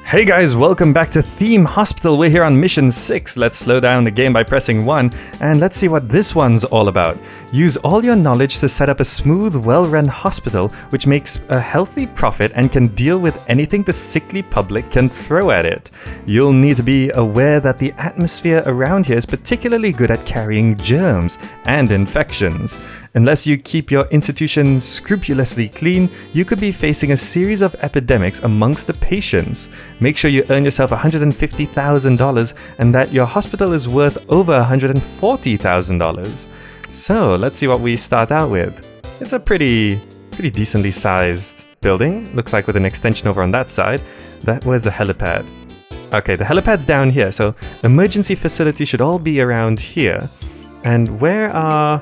Hey guys, welcome back to Theme Hospital. We're here on Mission 6. Let's slow down the game by pressing 1, and let's see what this one's all about. Use all your knowledge to set up a smooth, well-run hospital which makes a healthy profit and can deal with anything the sickly public can throw at it. You'll need to be aware that the atmosphere around here is particularly good at carrying germs and infections. Unless you keep your institution scrupulously clean, you could be facing a series of epidemics amongst the patients. Make sure you earn yourself $150,000 and that your hospital is worth over $140,000. So let's see what we start out with. It's a pretty decently sized building. Looks like with an extension over on that side. Where's the helipad? Okay, the helipad's down here. So emergency facility should all be around here. And where are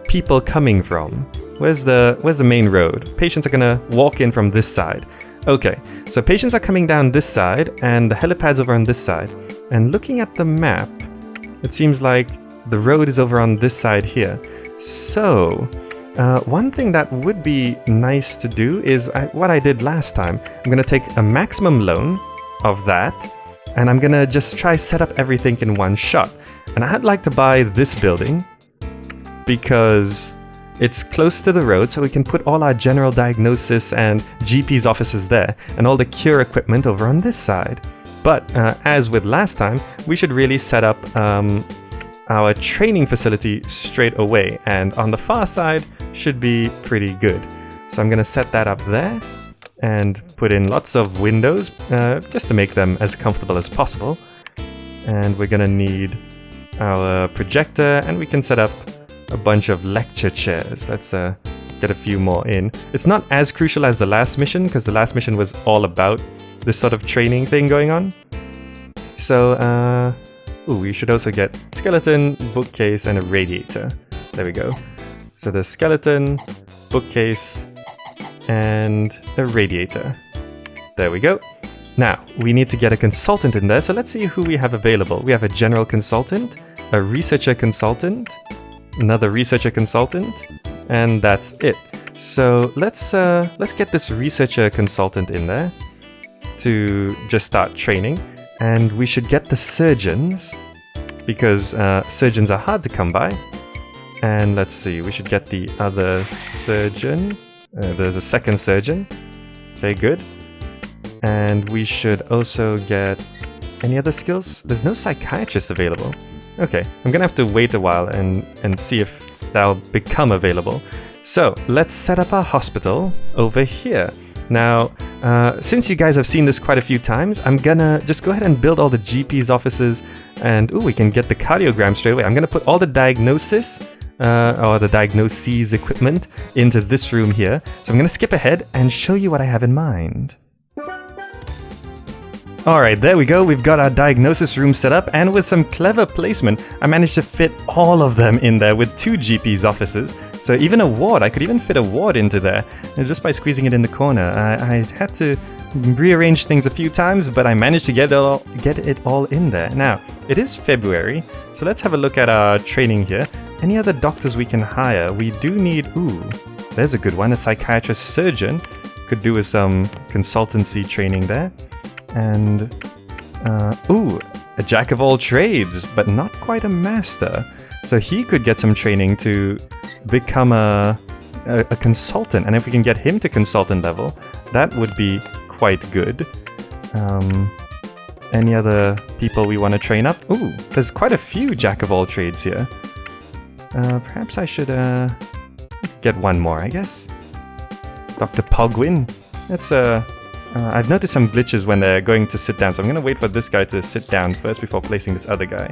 people coming from? Where's the main road? Patients are gonna walk in from this side. Okay, so patients are coming down this side and the helipad's over on this side. And looking at the map, it seems like the road is over on this side here. So, one thing that would be nice to do is what I did last time. I'm gonna take a maximum loan of that and I'm gonna just try set up everything in one shot. And I'd like to buy this building because it's close to the road, so we can put all our general diagnosis and GP's offices there, and all the cure equipment over on this side. But as with last time, we should really set up our training facility straight away, and on the far side should be pretty good. So I'm gonna set that up there and put in lots of windows just to make them as comfortable as possible. And we're gonna need our projector, and we can set up a bunch of lecture chairs. Let's get a few more in. It's not as crucial as the last mission, because the last mission was all about this sort of training thing going on. So, we should also get skeleton, bookcase, and a radiator. There we go. So the skeleton, bookcase, and a radiator. There we go. Now, we need to get a consultant in there, so let's see who we have available. We have a general consultant, a researcher consultant, another researcher consultant, and that's it. So let's get this researcher consultant in there to just start training, and we should get the surgeons because surgeons are hard to come by. And let's see, we should get the other surgeon. There's a second surgeon. Okay, good. And we should also get any other skills. There's no psychiatrist available. Okay, I'm gonna have to wait a while and see if that'll become available. So let's set up our hospital over here. Now, since you guys have seen this quite a few times, I'm gonna just go ahead and build all the GP's offices, and we can get the cardiogram straight away. I'm gonna put all the diagnosis or the diagnoses equipment into this room here. So I'm gonna skip ahead and show you what I have in mind. Alright, there we go. We've got our diagnosis room set up, and with some clever placement, I managed to fit all of them in there with 2 GP's offices. So even a ward, I could even fit a ward into there, just by squeezing it in the corner. I had to rearrange things a few times, but I managed to get it all in there. Now, it is February, so let's have a look at our training here. Any other doctors we can hire? We do need, there's a good one, a psychiatrist surgeon. Could do with some consultancy training there. And, a jack of all trades, but not quite a master. So he could get some training to become a consultant, and if we can get him to consultant level, that would be quite good. Any other people we want to train up? There's quite a few jack of all trades here. Perhaps I should get one more, I guess. Dr. Pogwin. That's I've noticed some glitches when they're going to sit down, so I'm going to wait for this guy to sit down first before placing this other guy.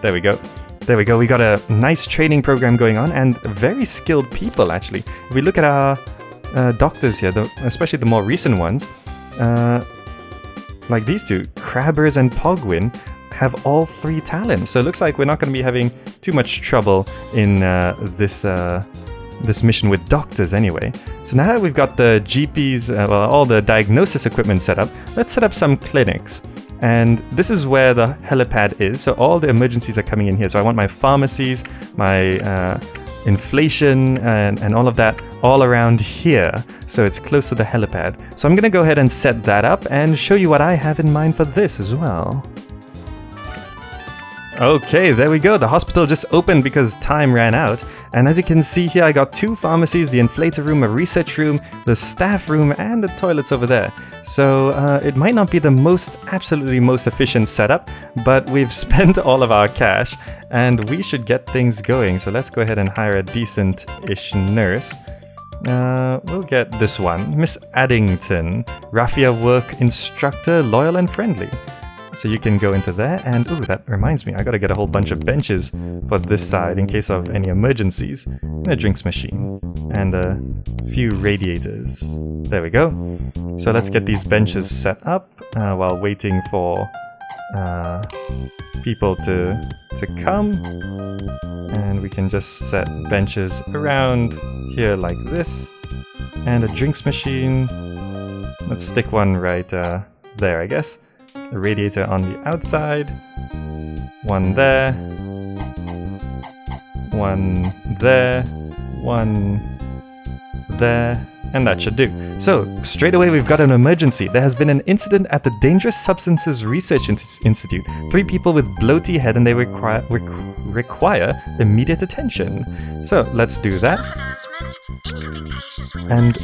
There we go. There we go. We got a nice training program going on, and very skilled people, actually. If we look at our doctors here, especially the more recent ones, like these two, Crabbers and Pogwin, have all 3 talents. So it looks like we're not going to be having too much trouble in this mission with doctors anyway. So now that we've got the GPs, all the diagnosis equipment set up, let's set up some clinics. And this is where the helipad is, so all the emergencies are coming in here. So I want my pharmacies, my inflation and all of that all around here, so it's close to the helipad. So I'm gonna go ahead and set that up and show you what I have in mind for this as well. Okay, there we go. The hospital just opened because time ran out. And as you can see here, I got 2 pharmacies, the inflator room, a research room, the staff room, and the toilets over there. So it might not be the absolutely most efficient setup, but we've spent all of our cash and we should get things going. So let's go ahead and hire a decent-ish nurse. We'll get this one, Miss Addington, raffia work instructor, loyal and friendly. So you can go into there, and ooh, that reminds me, I gotta get a whole bunch of benches for this side in case of any emergencies. And a drinks machine, and a few radiators. There we go. So let's get these benches set up while waiting for people to come. And we can just set benches around here like this. And a drinks machine. Let's stick one right there, I guess. A radiator on the outside, one there, one there, one there, and that should do. So, straight away we've got an emergency. There has been an incident at the Dangerous Substances Research Institute. 3 people with bloaty head and they require immediate attention. So, let's do that. And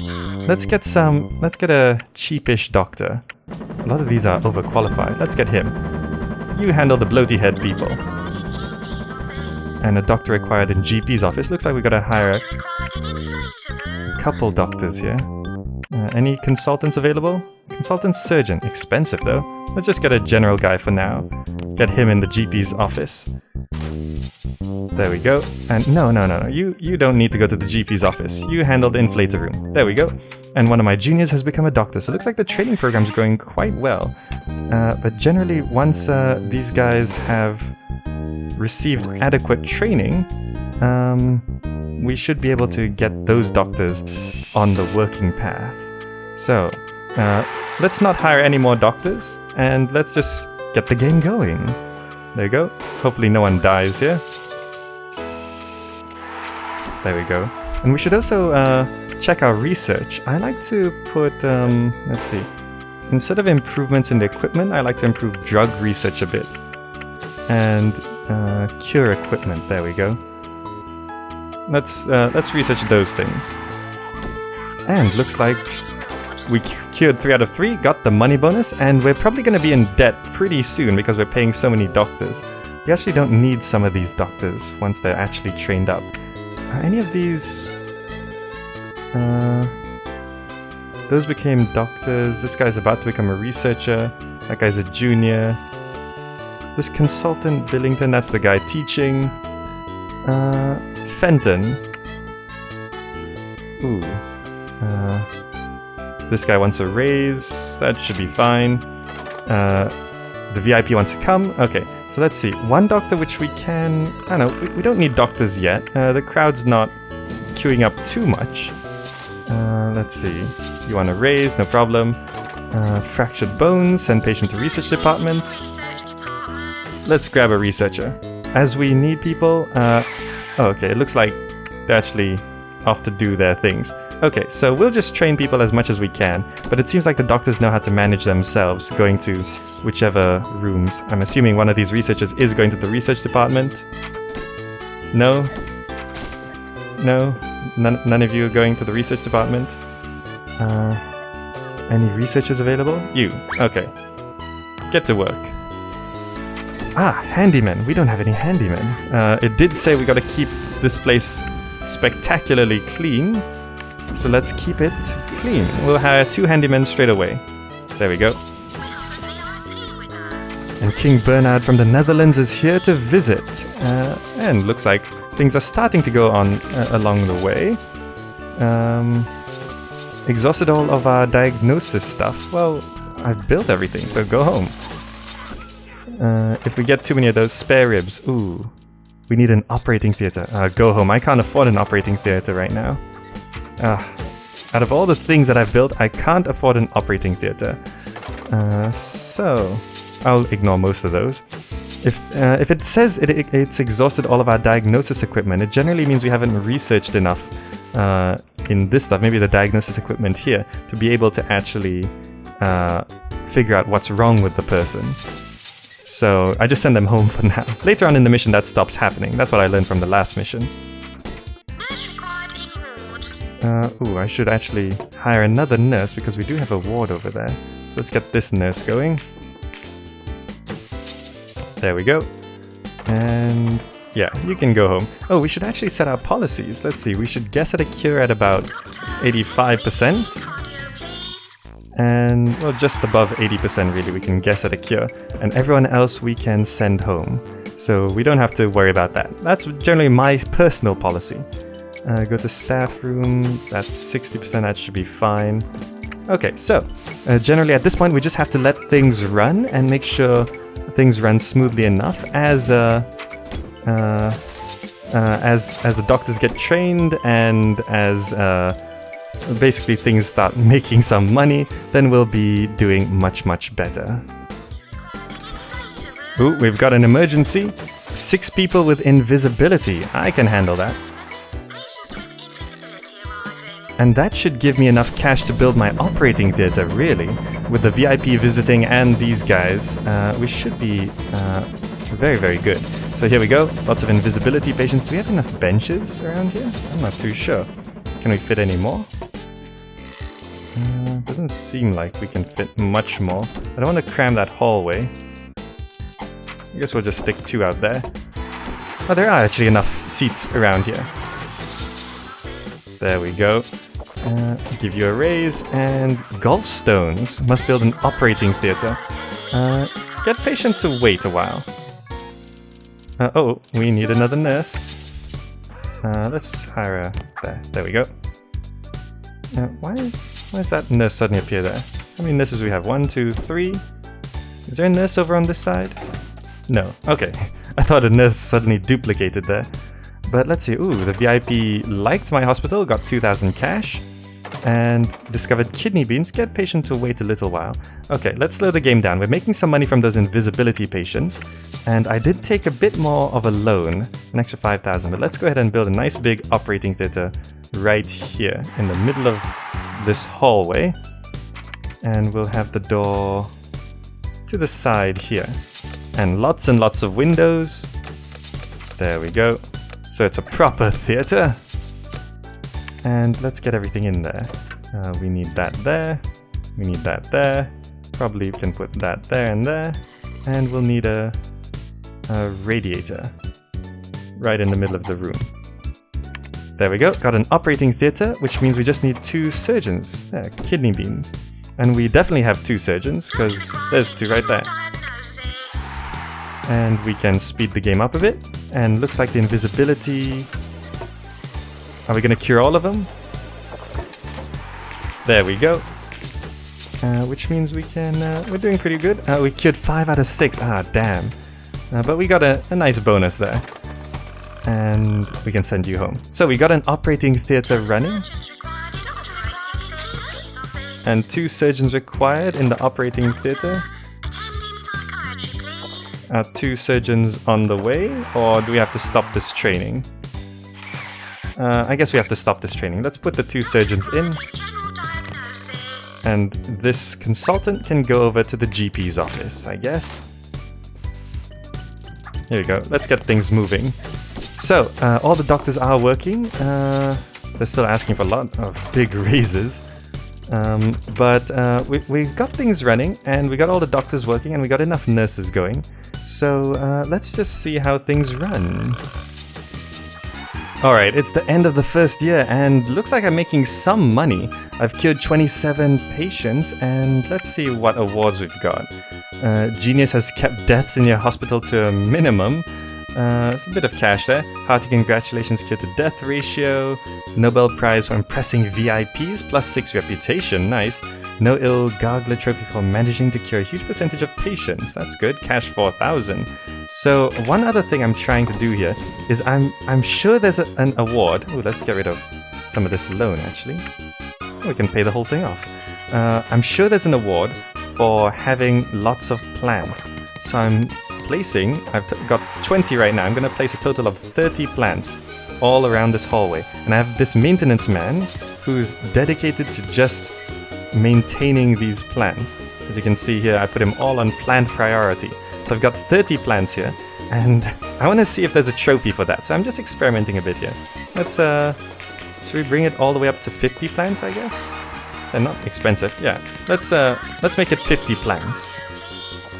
let's get a cheapish doctor. A lot of these are overqualified. Let's get him. You handle the bloaty head people. And a doctor required in GP's office. Looks like we gotta hire a couple doctors here. Any consultants available? Consultant surgeon. Expensive though. Let's just get a general guy for now. Get him in the GP's office. There we go. And no. You don't need to go to the GP's office. You handle the inflator room. There we go. And one of my juniors has become a doctor. So it looks like the training program's going quite well. But generally, once these guys have received adequate training, we should be able to get those doctors on the working path. So, let's not hire any more doctors, and let's just get the game going. There you go. Hopefully no one dies here. There we go. And we should also check our research. I like to put, let's see. Instead of improvements in the equipment, I like to improve drug research a bit. And cure equipment. There we go. Let's research those things. And looks like we cured 3 out of 3, got the money bonus, and we're probably going to be in debt pretty soon because we're paying so many doctors. We actually don't need some of these doctors once they're actually trained up. Any of these... those became doctors. This guy's about to become a researcher. That guy's a junior. This consultant, Billington, that's the guy teaching. Fenton. Ooh. This guy wants a raise. That should be fine. The VIP wants to come. Okay, so let's see. One doctor which we can... I don't know, we don't need doctors yet. The crowd's not queuing up too much. Let's see. You want a raise? No problem. Fractured bones. Send patient to research department. Let's grab a researcher. As we need people... oh, okay, it looks like they're actually off to do their things. Okay, so we'll just train people as much as we can, but it seems like the doctors know how to manage themselves, going to whichever rooms. I'm assuming one of these researchers is going to the research department. No? No? None of you are going to the research department? Any researchers available? You. Okay. Get to work. Ah, handyman. We don't have any handymen. It did say we gotta keep this place spectacularly clean, so let's keep it clean. We'll hire 2 handymen straight away. There we go. And King Bernard from the Netherlands is here to visit. And looks like things are starting to go on along the way. Exhausted all of our diagnosis stuff. Well, I've built everything, so go home. If we get too many of those spare ribs, ooh, we need an operating theater. Go home. I can't afford an operating theater right now. Out of all the things that I've built, I can't afford an operating theater. So I'll ignore most of those. If it says it's exhausted all of our diagnosis equipment, it generally means we haven't researched enough in this stuff, maybe the diagnosis equipment here, to be able to actually figure out what's wrong with the person. So I just send them home for now. Later on in the mission that stops happening. That's what I learned from the last mission. Ooh, I should actually hire another nurse because we do have a ward over there. So let's get this nurse going. There we go. And yeah, you can go home. Oh, we should actually set our policies. Let's see, we should guess at a cure at about 85%. And, well, just above 80% really, we can guess at a cure. And everyone else we can send home. So we don't have to worry about that. That's generally my personal policy. Go to staff room, that's 60%, that should be fine. Okay, so, generally at this point we just have to let things run and make sure things run smoothly enough as the doctors get trained and as basically things start making some money, then we'll be doing much better. Ooh, we've got an emergency. 6 people with invisibility. I can handle that. And that should give me enough cash to build my operating theater, really. With the VIP visiting and these guys, we should be very good. So here we go, lots of invisibility patients. Do we have enough benches around here? I'm not too sure. Can we fit any more? Doesn't seem like we can fit much more. I don't want to cram that hallway. I guess we'll just stick 2 out there. Oh, there are actually enough seats around here. There we go. Give you a raise, and golf stones. Must build an operating theater. Get patient to wait a while. Oh, we need another nurse. Let's hire a... There we go. Why does that nurse suddenly appear there? How many nurses we have? 1, 2, 3. Is there a nurse over on this side? No. Okay. I thought a nurse suddenly duplicated there. But let's see. Ooh, the VIP liked my hospital, got 2,000 cash, and discovered kidney beans. Get patient to wait a little while. Okay, let's slow the game down. We're making some money from those invisibility patients, and I did take a bit more of a loan, an extra 5,000, but let's go ahead and build a nice big operating theater right here in the middle of this hallway, and we'll have the door to the side here, and lots of windows. There we go. So it's a proper theater. And let's get everything in there. We need that there. We need that there. Probably we can put that there and there. And we'll need a radiator right in the middle of the room. There we go. Got an operating theater, which means we just need 2 surgeons. Kidney beans. And we definitely have 2 surgeons, because there's 2 right there. And we can speed the game up a bit. And looks like the invisibility... Are we going to cure all of them? There we go. Which means we can... we're doing pretty good. We cured 5 out of 6. Ah, damn. But we got a nice bonus there. And we can send you home. So we got an operating theater running. And 2 surgeons required in the operating theater. 2 surgeons on the way, or do we have to stop this training? I guess we have to stop this training. Let's put the 2 surgeons in. And this consultant can go over to the GP's office, I guess. Here we go. Let's get things moving. So, all the doctors are working. They're still asking for a lot of big raises. But we got things running, and we got all the doctors working, and we got enough nurses going. So let's just see how things run. Alright, it's the end of the first year, and looks like I'm making some money. I've cured 27 patients, and let's see what awards we've got. Genius has kept deaths in your hospital to a minimum. It's a bit of cash there. Hearty congratulations, cure to death ratio. Nobel Prize for impressing VIPs, plus 6 reputation, nice. No ill Gargler trophy for managing to cure a huge percentage of patients, that's good. Cash 4,000. So one other thing I'm trying to do here is I'm sure there's an award. Oh, let's get rid of some of this loan actually. We can pay the whole thing off. I'm sure there's an award for having lots of plants. So I'm placing, got 20 right now. I'm going to place a total of 30 plants all around this hallway. And I have this maintenance man who's dedicated to just maintaining these plants. As you can see here, I put him all on plant priority. So I've got 30 plants here, and I want to see if there's a trophy for that. So I'm just experimenting a bit here. Let's, should we bring it all the way up to 50 plants, I guess? They're not expensive, yeah. Let's make it 50 plants.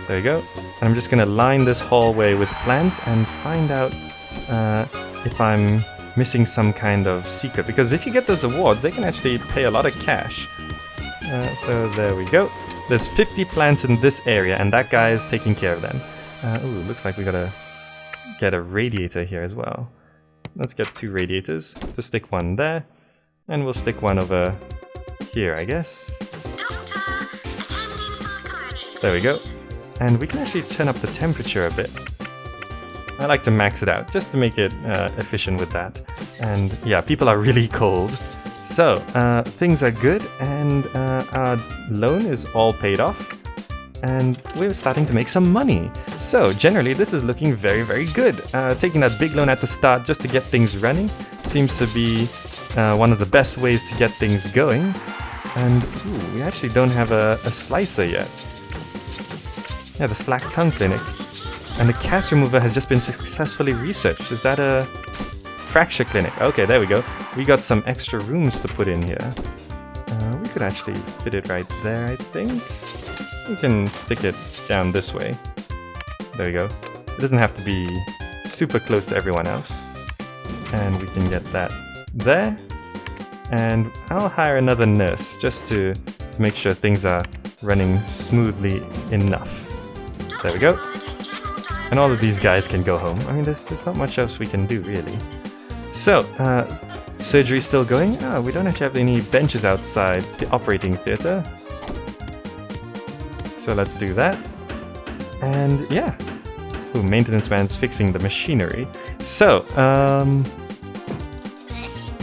There we go. And I'm just gonna line this hallway with plants and find out if I'm missing some kind of secret. Because if you get those awards, they can actually pay a lot of cash. So there we go. There's 50 plants in this area, and that guy is taking care of them. Ooh, looks like we gotta get a radiator here as well. Let's get 2 radiators. To stick one there, and we'll stick one over here, I guess. There we go. And we can actually turn up the temperature a bit. I like to max it out, just to make it efficient with that. And yeah, people are really cold. So, things are good, and our loan is all paid off, and we're starting to make some money. So, generally, this is looking very, very good. Taking that big loan at the start just to get things running seems to be one of the best ways to get things going. And, ooh, we actually don't have a slicer yet. Yeah, the slack tongue clinic. And the cast remover has just been successfully researched. Is that a fracture clinic? Okay, there we go. We got some extra rooms to put in here. We could actually fit it right there, I think. We can stick it down this way. There we go. It doesn't have to be super close to everyone else. And we can get that there. And I'll hire another nurse just to make sure things are running smoothly enough. There we go. And all of these guys can go home. I mean, there's not much else we can do, really. So, surgery's still going? Oh, we don't actually have any benches outside the operating theater. So let's do that. And yeah. Ooh, maintenance man's fixing the machinery. So,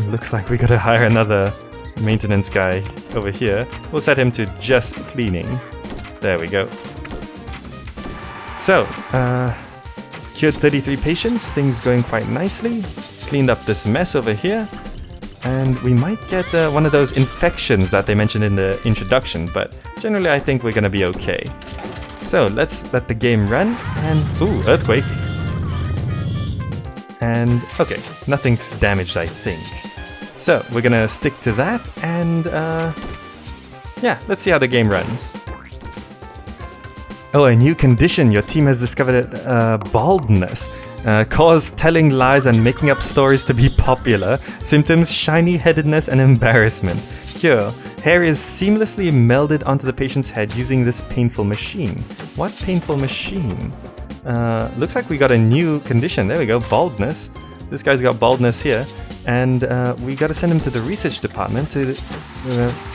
looks like we gotta hire another maintenance guy over here. We'll set him to just cleaning. There we go. So, cured 33 patients, things going quite nicely. Cleaned up this mess over here. And we might get one of those infections that they mentioned in the introduction, but generally I think we're gonna be okay. So, let's let the game run, and ooh, earthquake. And, okay, nothing's damaged, I think. So, we're gonna stick to that, and yeah, let's see how the game runs. Oh, a new condition. Your team has discovered baldness. Cause telling lies and making up stories to be popular. Symptoms, shiny-headedness and embarrassment. Cure. Hair is seamlessly melded onto the patient's head using this painful machine. What painful machine? Looks like we got a new condition. There we go, baldness. This guy's got baldness here. And we gotta send him to the research department to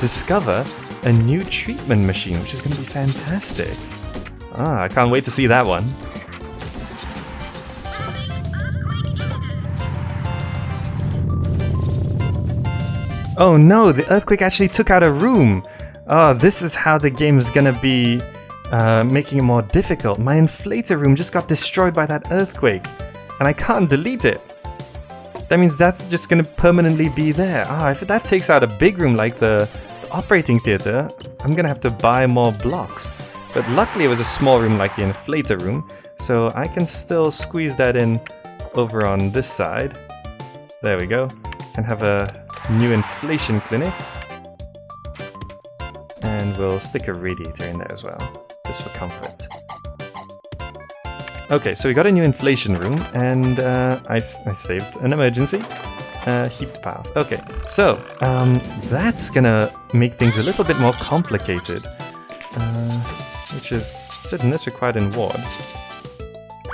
discover a new treatment machine, which is gonna be fantastic. Ah, I can't wait to see that one. Oh no, the earthquake actually took out a room! Oh, this is how the game is gonna be making it more difficult. My inflator room just got destroyed by that earthquake, and I can't delete it. That means that's just gonna permanently be there. Ah, if that takes out a big room like the operating theater, I'm gonna have to buy more blocks. But luckily it was a small room like the inflator room, so I can still squeeze that in over on this side. There we go. And have a new inflation clinic. And we'll stick a radiator in there as well, just for comfort. Okay, so we got a new inflation room, and I saved an emergency. Heaped piles. Okay, so that's gonna make things a little bit more complicated. Which is, it said nurse required in ward.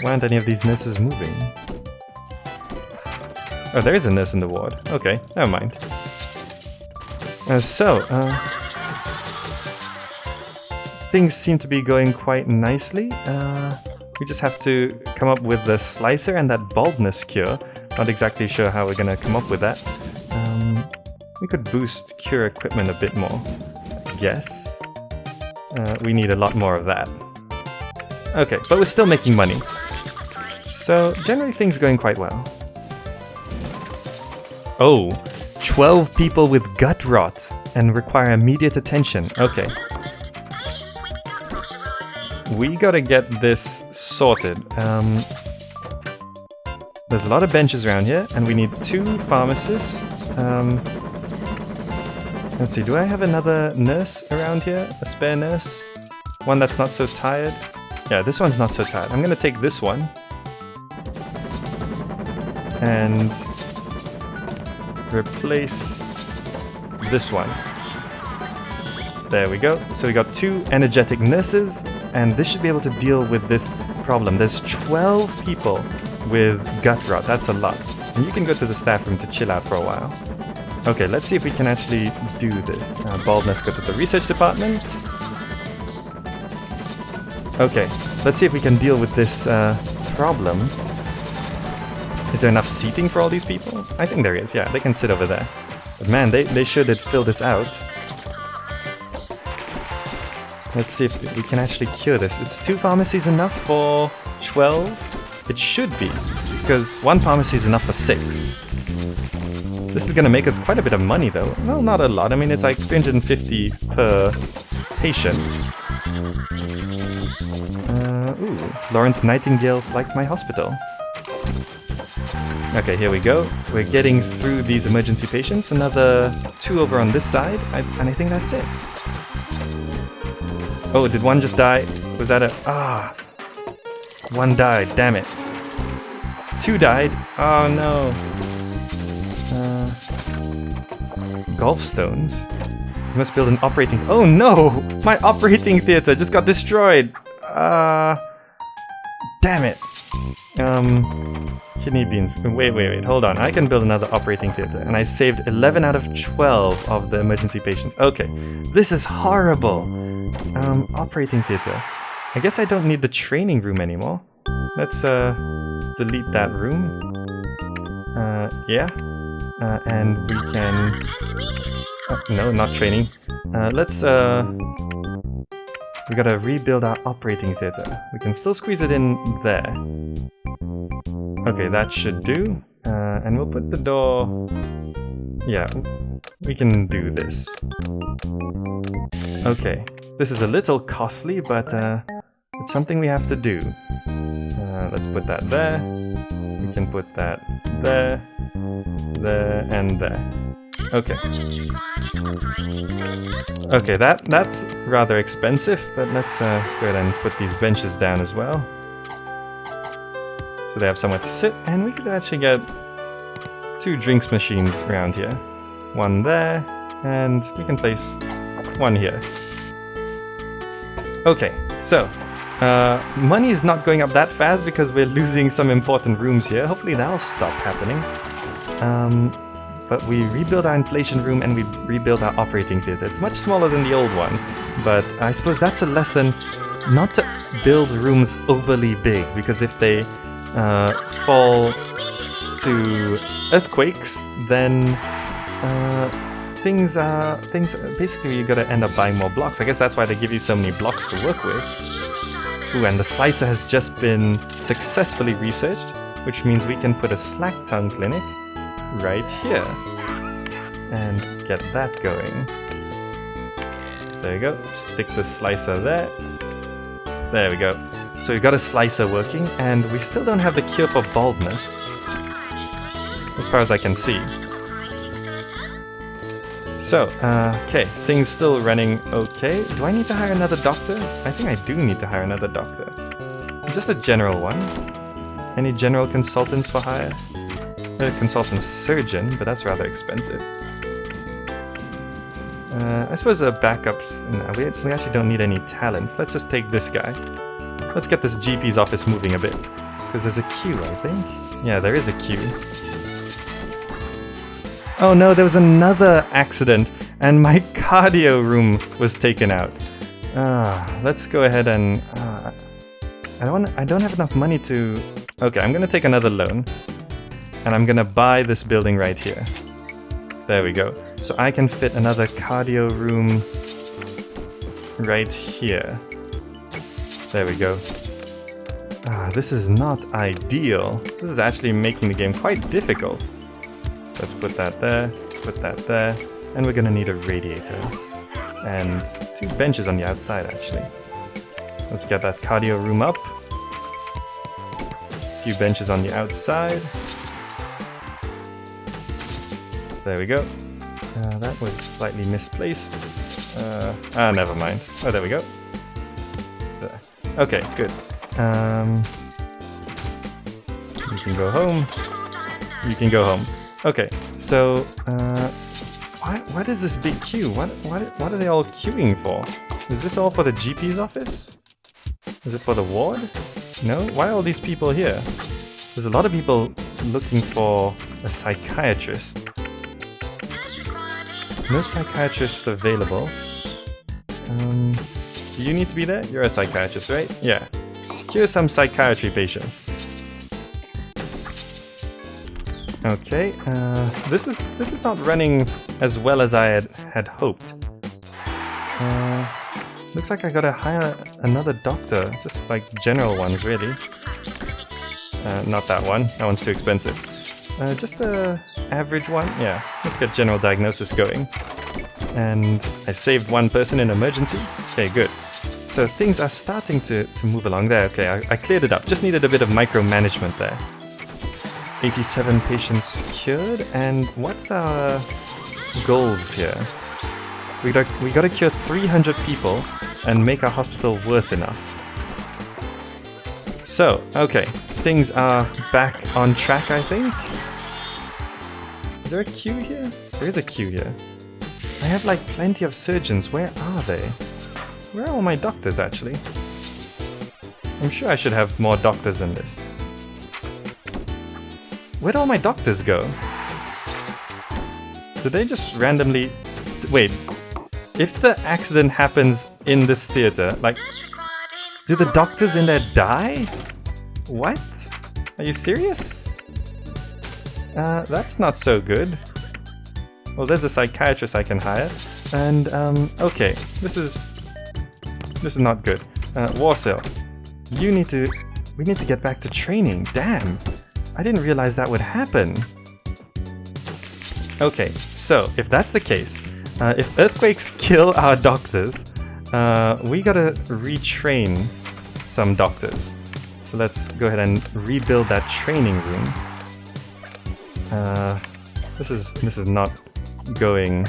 Why aren't any of these nurses moving? Oh, there is a nurse in the ward. Okay, never mind. Things seem to be going quite nicely. We just have to come up with the slicer and that baldness cure. Not exactly sure how we're gonna come up with that. We could boost cure equipment a bit more, I guess. We need a lot more of that. Okay, but we're still making money. So, generally things going quite well. Oh, 12 people with gut rot and require immediate attention. Okay. We gotta get this sorted. There's a lot of benches around here, and we need 2 pharmacists. Let's see, do I have another nurse around here? A spare nurse? One that's not so tired? Yeah, this one's not so tired. I'm gonna take this one. And replace this one. There we go. So we got 2 energetic nurses, and this should be able to deal with this problem. There's 12 people with gut rot. That's a lot. And you can go to the staff room to chill out for a while. Okay, let's see if we can actually do this. Baldness, go to the research department. Okay, let's see if we can deal with this problem. Is there enough seating for all these people? I think there is, yeah, they can sit over there. But man, they should fill this out. Let's see if we can actually cure this. It's 2 pharmacies enough for 12? It should be, because 1 pharmacy is enough for 6. This is gonna make us quite a bit of money though. Well, not a lot, I mean it's like 350 per patient. Ooh, Lawrence Nightingale liked my hospital. Okay, here we go. We're getting through these emergency patients. Another 2 over on this side, and I think that's it. Oh, did one just die? Was that a... Ah! 1 died, damn it. 2 died. Oh no. Gallstones? You must build an operating... Oh no! My operating theater just got destroyed! Damn it. Kidney beans. Wait, hold on. I can build another operating theater. And I saved 11 out of 12 of the emergency patients. Okay. This is horrible. Operating theater. I guess I don't need the training room anymore. Let's, delete that room. Yeah. And we can... no, not training. Let's, we gotta rebuild our operating theater. We can still squeeze it in there. Okay, that should do. And we'll put the door... Yeah, we can do this. Okay, this is a little costly, but it's something we have to do. Let's put that there. We can put that there, there, and there. Okay. Okay, that's rather expensive, but let's go ahead and put these benches down as well. So they have somewhere to sit, and we could actually get 2 drinks machines around here. 1 there, and we can place 1 here. Okay, so money is not going up that fast because we're losing some important rooms here. Hopefully that'll stop happening. But we rebuild our inflation room and we rebuild our operating theater. It's much smaller than the old one, but I suppose that's a lesson not to build rooms overly big, because if they fall to earthquakes, then things basically you gotta end up buying more blocks. I guess that's why they give you so many blocks to work with. Ooh, and the slicer has just been successfully researched, which means we can put a slack tongue clinic right here and get that going. There you go. Stick the slicer there. There we go. So we've got a slicer working, and we still don't have the cure for baldness, as far as I can see. So, okay, things still running okay. Do I need to hire another doctor? I think I do need to hire another doctor. Just a general one. Any general consultants for hire? A consultant surgeon, but that's rather expensive. I suppose the backups... No, we actually don't need any talents. Let's just take this guy. Let's get this GP's office moving a bit. Because there's a queue, I think. Yeah, there is a queue. Oh no, there was another accident, and my cardio room was taken out. Let's go ahead and... I don't have enough money to... Okay, I'm gonna take another loan. And I'm gonna buy this building right here. There we go. So I can fit another cardio room right here. There we go. This is not ideal. This is actually making the game quite difficult. So let's put that there, and we're gonna need a radiator. And 2 benches on the outside, actually. Let's get that cardio room up. A few benches on the outside. There we go. That was slightly misplaced. Never mind. Oh, there we go. There. Okay, good. You can go home. You can go home. Okay, so what is this big queue? What are they all queuing for? Is this all for the GP's office? Is it for the ward? No? Why are all these people here? There's a lot of people looking for a psychiatrist. No psychiatrist available. Do you need to be there? You're a psychiatrist, right? Yeah. Cure some psychiatry patients. Okay, this is not running as well as I had hoped. Looks like I gotta hire another doctor, just like general ones, really. Not that one. That one's too expensive. Just a average one. Yeah, let's get general diagnosis going. And I saved 1 person in emergency. Okay, good. So things are starting to move along there. Okay, I cleared it up. Just needed a bit of micromanagement there. 87 patients cured, and what's our goals here? We gotta cure 300 people and make our hospital worth enough. So, okay, things are back on track, I think. Is there a queue here? There is a queue here. I have like plenty of surgeons. Where are they? Where are all my doctors, actually? I'm sure I should have more doctors than this. Where'd all my doctors go? Did they just randomly... Wait, if the accident happens in this theater, like... Do the doctors in there die? What? Are you serious? That's not so good. Well, there's a psychiatrist I can hire. And, okay, this is not good. Warsaw, we need to get back to training. Damn, I didn't realize that would happen. Okay, so if that's the case, if earthquakes kill our doctors, we gotta retrain some doctors. So let's go ahead and rebuild that training room. This is not going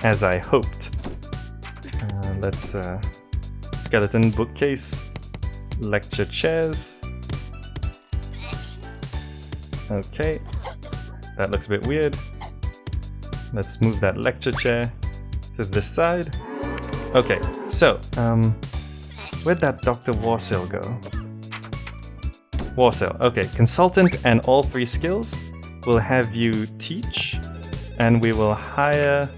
as I hoped. Let's skeleton bookcase, lecture chairs. Okay, that looks a bit weird. Let's move that lecture chair to this side. Okay, so where'd that Dr. Warsaw go? Warsaw, okay, consultant and all 3 skills. We'll have you teach, and we will hire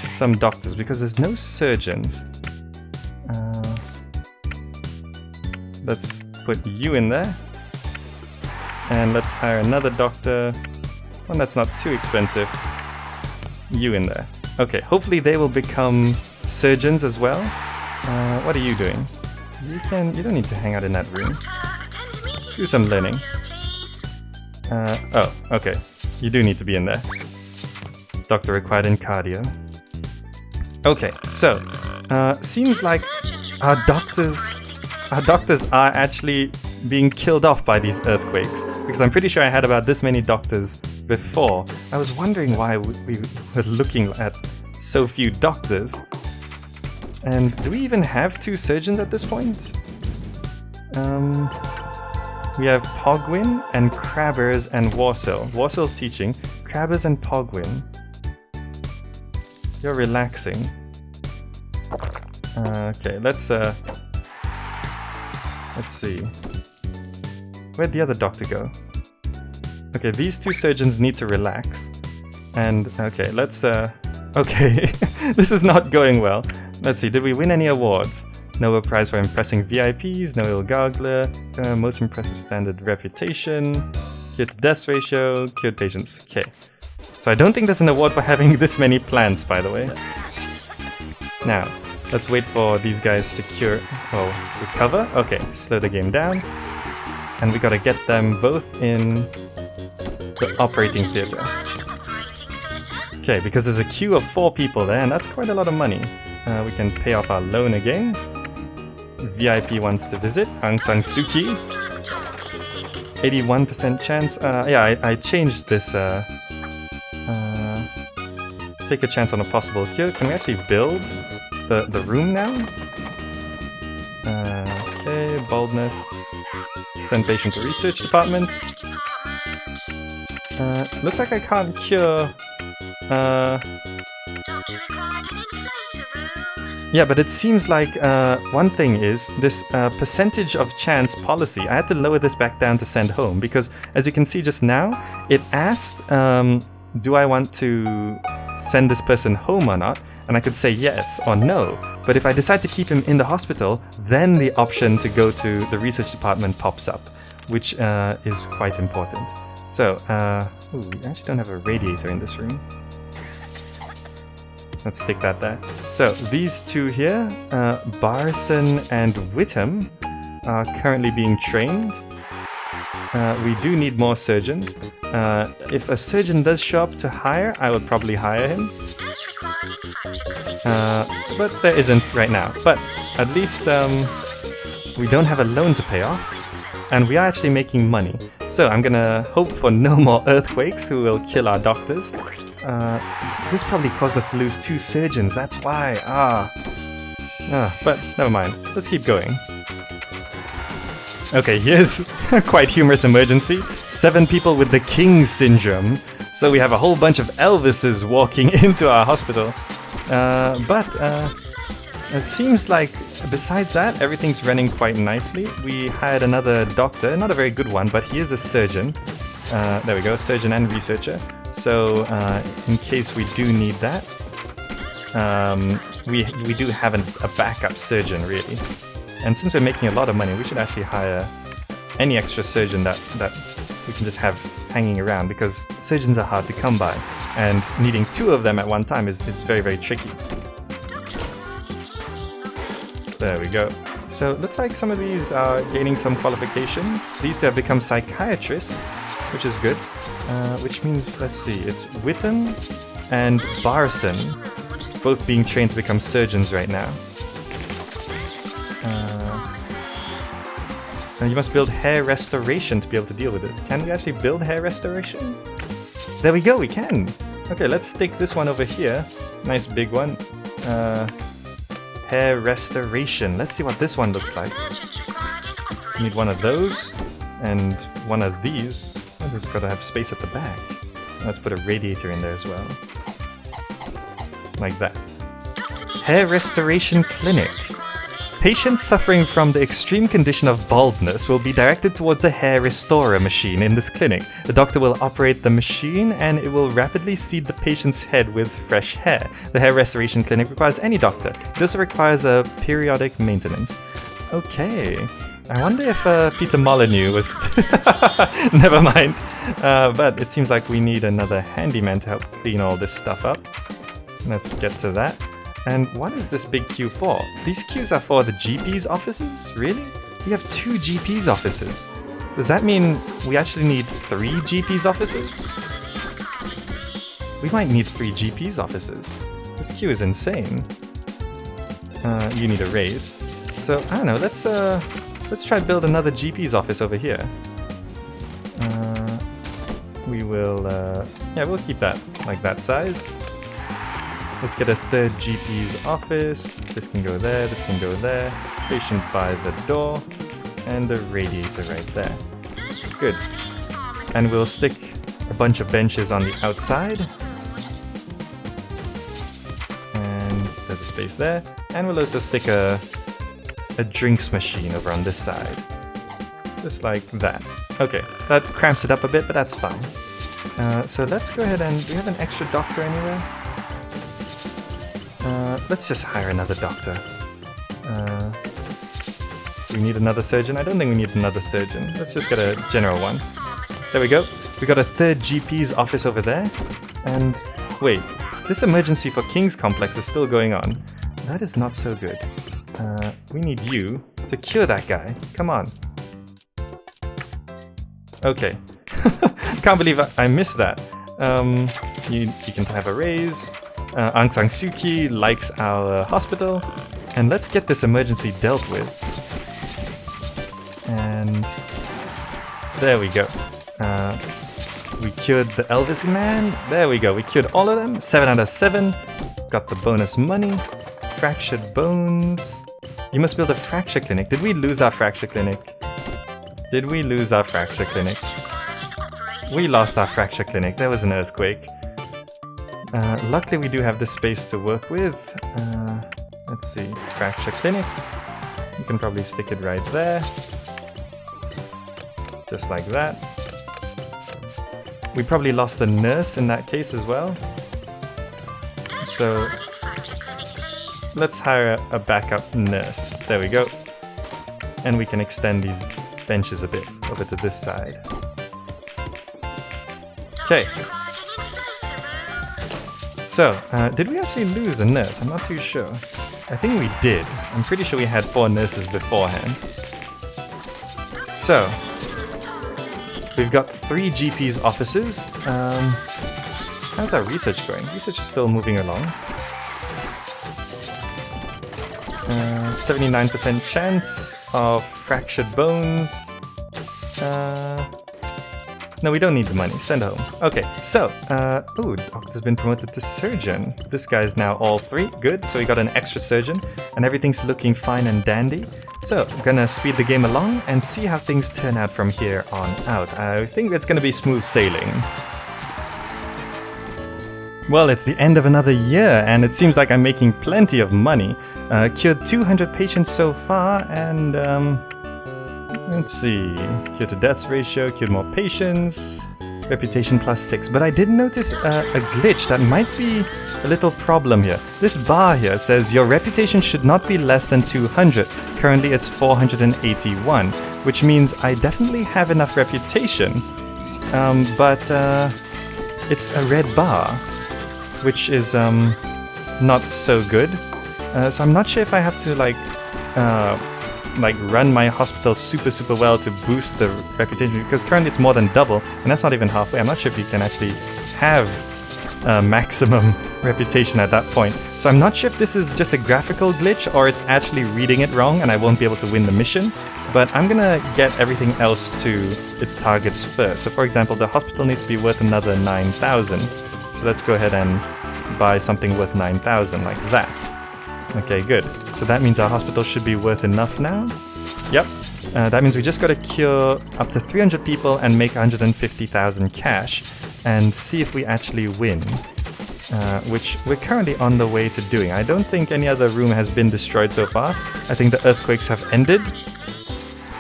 some doctors because there's no surgeons. Let's put you in there, and let's hire another doctor. One that's not too expensive. You in there. Okay, hopefully they will become surgeons as well. What are you doing? You don't need to hang out in that room. Do some learning. Oh, okay. You do need to be in there. Doctor required in cardio. Okay, so seems like our doctors are actually being killed off by these earthquakes, because I'm pretty sure I had about this many doctors before. I was wondering why we were looking at so few doctors. And do we even have 2 surgeons at this point? We have Pogwin and Crabbers and Warsaw. Warsaw's teaching. Crabbers and Pogwin. You're relaxing. Okay, let's see. Where'd the other doctor go? Okay, these 2 surgeons need to relax. And, okay, let's, okay, this is not going well. Let's see, did we win any awards? Nobel Prize for impressing VIPs, Noel Gargler, most impressive standard reputation, cure to death ratio, cured patients. Okay. So I don't think there's an award for having this many plants, by the way. Now, let's wait for these guys to cure, recover. Okay, slow the game down. And we gotta get them both in the operating theater. Okay, because there's a queue of 4 people there, and that's quite a lot of money. We can pay off our loan again. VIP wants to visit. Aung San Suu Kyi. 81% chance. Yeah, I changed this. Take a chance on a possible cure. Can we actually build the room now? Okay, boldness. Send patient to research department. Looks like I can't cure. Yeah, but it seems like one thing is this percentage of chance policy. I had to lower this back down to send home because, as you can see just now, it asked, do I want to send this person home or not? And I could say yes or no. But if I decide to keep him in the hospital, then the option to go to the research department pops up, which is quite important. So, ooh, we actually don't have a radiator in this room. Let's stick that there. So, these two here, Barson and Whittam, are currently being trained. We do need more surgeons. If a surgeon does show up to hire, I would probably hire him. But there isn't right now. But at least we don't have a loan to pay off, and we are actually making money. So I'm gonna hope for no more earthquakes who will kill our doctors. This probably caused us to lose 2 surgeons, that's why. But never mind, let's keep going. Okay, here's a quite humorous emergency. 7 people with the King syndrome. So we have a whole bunch of Elvises walking into our hospital. It seems like besides that, everything's running quite nicely. We hired another doctor, not a very good one, but he is a surgeon. There we go, surgeon and researcher. So in case we do need that, we do have a backup surgeon, really. And since we're making a lot of money, we should actually hire any extra surgeon that we can just have hanging around, because surgeons are hard to come by, and needing 2 of them at one time is very, very tricky. There we go. So it looks like some of these are gaining some qualifications. These 2 have become psychiatrists, which is good. Which means, let's see, it's Whittam and Barson, both being trained to become surgeons right now. And you must build hair restoration to be able to deal with this. Can we actually build hair restoration? There we go, we can! Okay, let's stick this one over here. Nice big one. Hair restoration. Let's see what this one looks like. Need one of those, and one of these. Oh, it's got to have space at the back. Let's put a radiator in there as well. Like that. Hair restoration clinic. Patients suffering from the extreme condition of baldness will be directed towards a hair restorer machine in this clinic. The doctor will operate the machine and it will rapidly seed the patient's head with fresh hair. The hair restoration clinic requires any doctor. It also requires a periodic maintenance. Okay. I wonder if Peter Molyneux was... Never mind. But it seems like we need another handyman to help clean all this stuff up. Let's get to that. And what is this big queue for? These queues are for the GP's offices? Really? We have 2 GP's offices. Does that mean we actually need 3 GP's offices? We might need 3 GP's offices. This queue is insane. You need a raise. So, I don't know, let's try to build another GP's office over here. We will, yeah, we'll keep that like that size. Let's get a 3rd GP's office. This can go there, this can go there. Patient by the door. And the radiator right there. Good. And we'll stick a bunch of benches on the outside. And there's a space there. And we'll also stick a drinks machine over on this side. Just like that. Okay, that cramps it up a bit, but that's fine. So let's go ahead and... Do we have an extra doctor anywhere? Let's just hire another doctor. We need another surgeon? I don't think we need another surgeon. Let's just get a general one. There we go. We got a 3rd GP's office over there. And wait, this emergency for King's Complex is still going on. That is not so good. We need you to cure that guy. Come on. Okay. Can't believe I missed that. You can have a raise. Aung San Suu Kyi likes our hospital. And let's get this emergency dealt with. And there we go. We cured the Elvis man. There we go. We cured all of them. 7 out of 7. Got the bonus money. Fractured bones. You must build a fracture clinic. Did we lose our fracture clinic? Did we lose our fracture clinic? We lost our fracture clinic. There was an earthquake. Luckily we do have this space to work with. Let's see. Fracture clinic. You can probably stick it right there. Just like that. We probably lost the nurse in that case as well. So let's hire a backup nurse. There we go. And we can extend these benches a bit over to this side. Okay. So, did we actually lose a nurse? I'm not too sure. I think we did. I'm pretty sure we had 4 nurses beforehand. So, we've got 3 GP's offices. How's our research going? Research is still moving along. 79% chance of fractured bones. No, we don't need the money. Send home. Okay, so, ooh, doctor's been promoted to surgeon. This guy's now all 3. Good, so we got an extra surgeon, and everything's looking fine and dandy. So, I'm gonna speed the game along and see how things turn out from here on out. I think it's gonna be smooth sailing. Well, it's the end of another year, and it seems like I'm making plenty of money. Cured 200 patients so far, and let's see, cure to deaths ratio, cured more patients, reputation +6. But I did notice a glitch that might be a little problem here. This bar here says your reputation should not be less than 200. Currently it's 481, which means I definitely have enough reputation, but it's a red bar, which is not so good. So I'm not sure if I have to like run my hospital super well to boost the reputation, because currently it's more than double, and that's not even halfway. I'm not sure if you can actually have maximum reputation at that point. So I'm not sure if this is just a graphical glitch or it's actually reading it wrong and I won't be able to win the mission, but I'm gonna get everything else to its targets first. So for example, the hospital needs to be worth another 9,000. So let's go ahead and buy something worth 9,000 like that. Okay, good. So that means our hospital should be worth enough now. Yep. That means we just got to cure up to 300 people and make 150,000 cash and see if we actually win, which we're currently on the way to doing. I don't think any other room has been destroyed so far. I think the earthquakes have ended.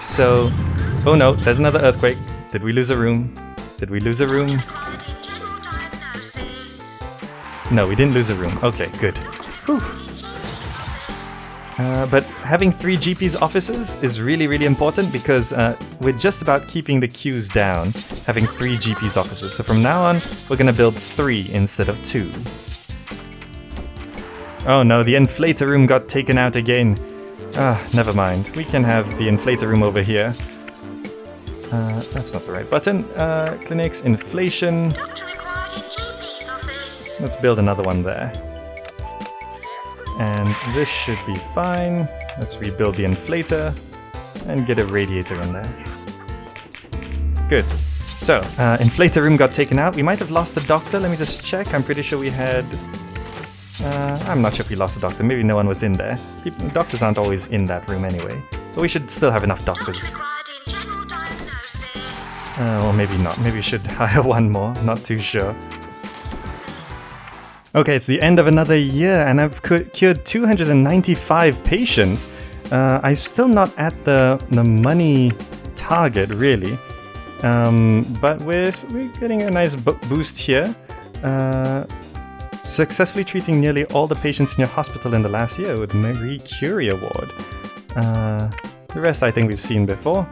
So, oh no, there's another earthquake. Did we lose a room? Did we lose a room? No, we didn't lose a room. Okay, good. Whew. But having 3 GP's offices is really important, because we're just about keeping the queues down, having 3 GP's offices. So from now on, we're going to build 3 instead of 2. Oh no, the inflator room got taken out again. Never mind. We can have the inflator room over here. That's not the right button. Clinics, inflation. Let's build another one there. And this should be fine. Let's rebuild the inflator and get a radiator in there. Good. So, inflator room got taken out. We might have lost the doctor. Let me just check. I'm pretty sure we had... I'm not sure if we lost the doctor. Maybe no one was in there. Doctors aren't always in that room anyway. But we should still have enough doctors. Or maybe not. Maybe we should hire one more. Not too sure. Okay, it's the end of another year, and I've cured 295 patients. I'm still not at the money target, really. But we're getting a nice boost here. Successfully treating nearly all the patients in your hospital in the last year with Marie Curie Award. The rest I think we've seen before.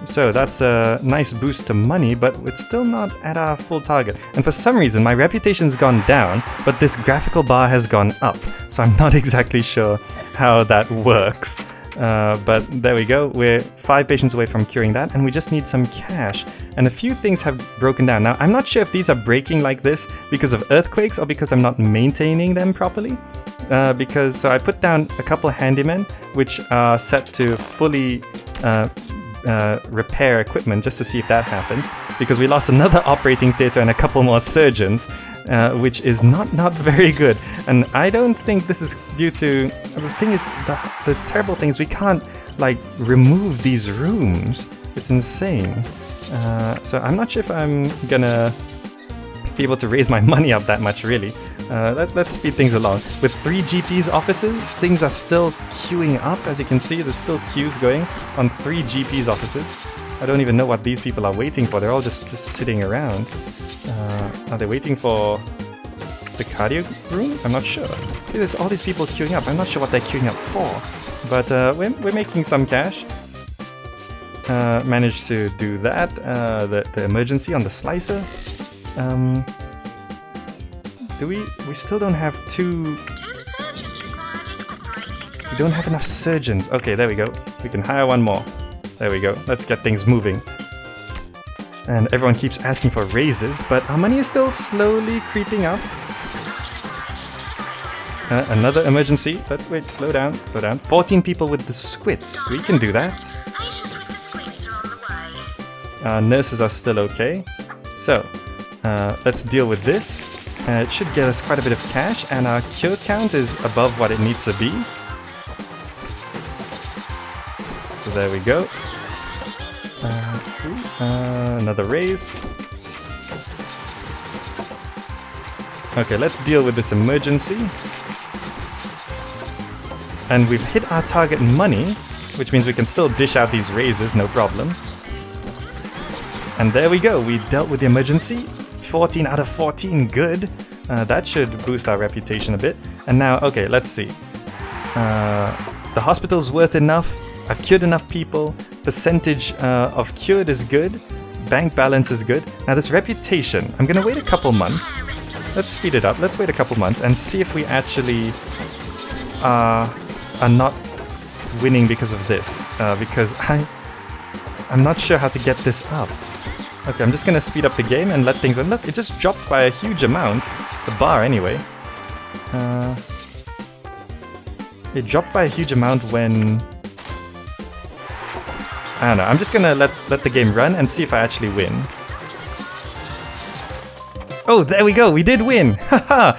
So that's a nice boost to money, but it's still not at our full target. And for some reason, my reputation's gone down, but this graphical bar has gone up. So I'm not exactly sure how that works. But there we go, we're 5 patients away from curing that, and we just need some cash. And a few things have broken down. Now, I'm not sure if these are breaking like this because of earthquakes or because I'm not maintaining them properly. So I put down a couple of handymen, which are set to fully repair equipment just to see if that happens, because we lost another operating theater and a couple more surgeons, which is not very good. And I don't think this is due to... The thing is, the terrible thing is we can't like remove these rooms. It's insane. So I'm not sure if I'm gonna be able to raise my money up that much, really. Let's speed things along. With 3 GPs offices, things are still queuing up. As you can see, there's still queues going on 3 GPs offices. I don't even know what these people are waiting for. They're all just sitting around. Are they waiting for the cardio room? I'm not sure. See, there's all these people queuing up. I'm not sure what they're queuing up for. But we're making some cash. Managed to do that. The emergency on the slicer. We still don't have 2 surgeons required in operating. We don't have enough surgeons. Okay, there we go. We can hire 1 more. There we go. Let's get things moving. And everyone keeps asking for raises, but our money is still slowly creeping up. Another emergency. Let's wait. Slow down. Slow down. 14 people with the squits. We can do that. Patients with the squits are on the way. Nurses are still okay. So, let's deal with this. It should get us quite a bit of cash, and our cure count is above what it needs to be. So there we go. Another raise. Okay, let's deal with this emergency. And we've hit our target money, which means we can still dish out these raises, no problem. And there we go, we dealt with the emergency. 14 out of 14, good. That should boost our reputation a bit. And now, okay, let's see. The hospital's worth enough. I've cured enough people. Percentage of cured is good. Bank balance is good. Now this reputation, I'm gonna wait a couple months. Let's speed it up. Let's wait a couple months and see if we actually are not winning because of this. Because I'm not sure how to get this up. Okay, I'm just gonna speed up the game and let things... And look, it just dropped by a huge amount. The bar, anyway. It dropped by a huge amount when... I don't know, I'm just gonna let the game run and see if I actually win. Oh, there we go, we did win! Haha!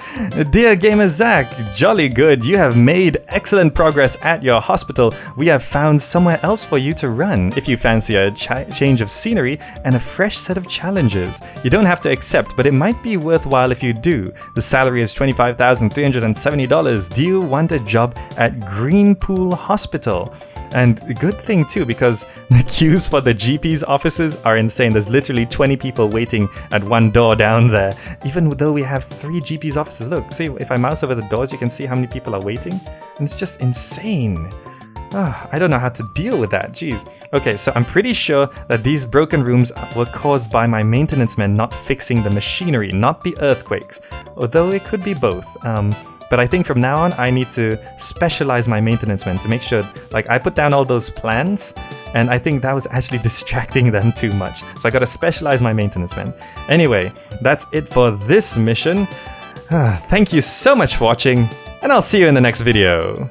Dear GamerZakh, jolly good, you have made excellent progress at your hospital. We have found somewhere else for you to run if you fancy a change of scenery and a fresh set of challenges. You don't have to accept, but it might be worthwhile if you do. The salary is $25,370. Do you want a job at Greenpool Hospital? And a good thing too, because the queues for the GP's offices are insane. There's literally 20 people waiting at one door down there, even though we have 3 GP's offices. Look, see, if I mouse over the doors, you can see how many people are waiting. And it's just insane. I don't know how to deal with that, jeez. Okay, so I'm pretty sure that these broken rooms were caused by my maintenance men not fixing the machinery, not the earthquakes. Although it could be both. But I think from now on, I need to specialize my maintenance men to make sure, like, I put down all those plans, and I think that was actually distracting them too much. So I gotta specialize my maintenance men. Anyway, that's it for this mission. Thank you so much for watching, and I'll see you in the next video.